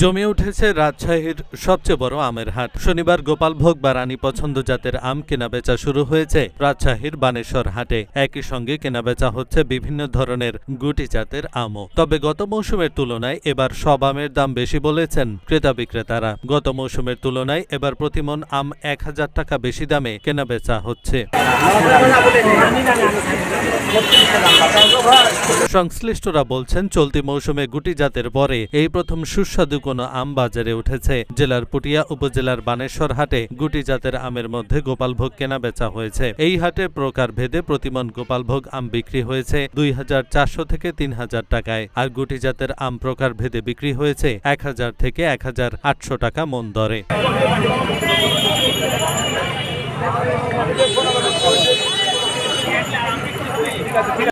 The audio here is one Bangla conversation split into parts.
জমে উঠেছে রাজশাহীর সবচেয়ে বড় আমের হাট। শনিবার গোপালভোগ বা রানী পছন্দ জাতের আম কেনাবেচা শুরু হয়েছে রাজশাহীর বানেশ্বর হাটে। একই সঙ্গে কেনাবেচা হচ্ছে বিভিন্ন ধরনের গুটি জাতের আমও। তবে গত মৌসুমের তুলনায় এবার সব আমের দাম বেশি বলেছেন ক্রেতা বিক্রেতারা। গত মৌসুমের তুলনায় এবার প্রতিমণ আম ১,০০০ টাকা বেশি দামে কেনাবেচা হচ্ছে। সংশ্লিষ্টরা বলছেন, চলতি মৌসুমে গুটি জাতের পরে এই প্রথম সুস্বাদু কোনো আম বাজারে উঠেছে। জেলার পুটিয়া উপজেলার বানেশ্বর হাটে গুটি জাতের আমের মধ্যে গোপালভোগ কেনাবেচা হয়েছে। এই হাটে প্রকার ভেদে প্রতিমণ গোপালভোগ আম বিক্রি হয়েছে ২,৪০০ থেকে ৩,০০০ টাকায়, আর গুটি জাতের আম প্রকার ভেদে বিক্রি হয়েছে ১,০০০ থেকে ১,৮০০ টাকা মন দরে।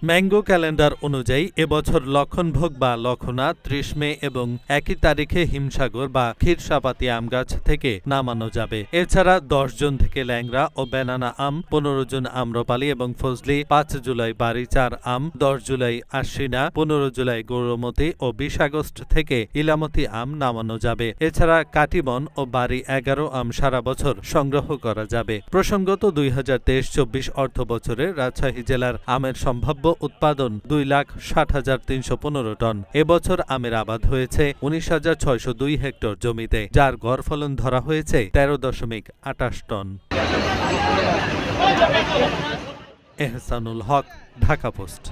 ম্যাঙ্গো ক্যালেন্ডার অনুযায়ী এবছর লক্ষণভোগ বা লক্ষণা ৩০ মে এবং একই তারিখে হিমসাগর বা ক্ষীরসাপাতি আম গাছ থেকে নামানো যাবে। এছাড়া ১০ জন থেকে ল্যাংড়া ও ব্যানানা আম, ১৫ জন আম্রপালি এবং ফজলি, ৫ জুলাই বাড়িচার আম, ১০ জুলাই আশ্বিনা, ১৫ জুলাই গৌরমতি ও ২০ আগস্ট থেকে ইলামতি আম নামানো যাবে। এছাড়া কাটিবন ও বাড়ি ১১ আম সারা বছর সংগ্রহ করা যাবে। প্রসঙ্গত ২০২৩-২৪ অর্থ বছরে রাজশাহী জেলার আমের সম্ভাব্য উৎপাদন ২,৬০,৩১৫ টন। এবছর আমের আবাদ হয়েছে ১৯,৬০২ হেক্টর জমিতে, যার গড় ফলন ধরা হয়েছে ১৩.২৮ টন। এহসানুল হক, ঢাকা পোস্ট।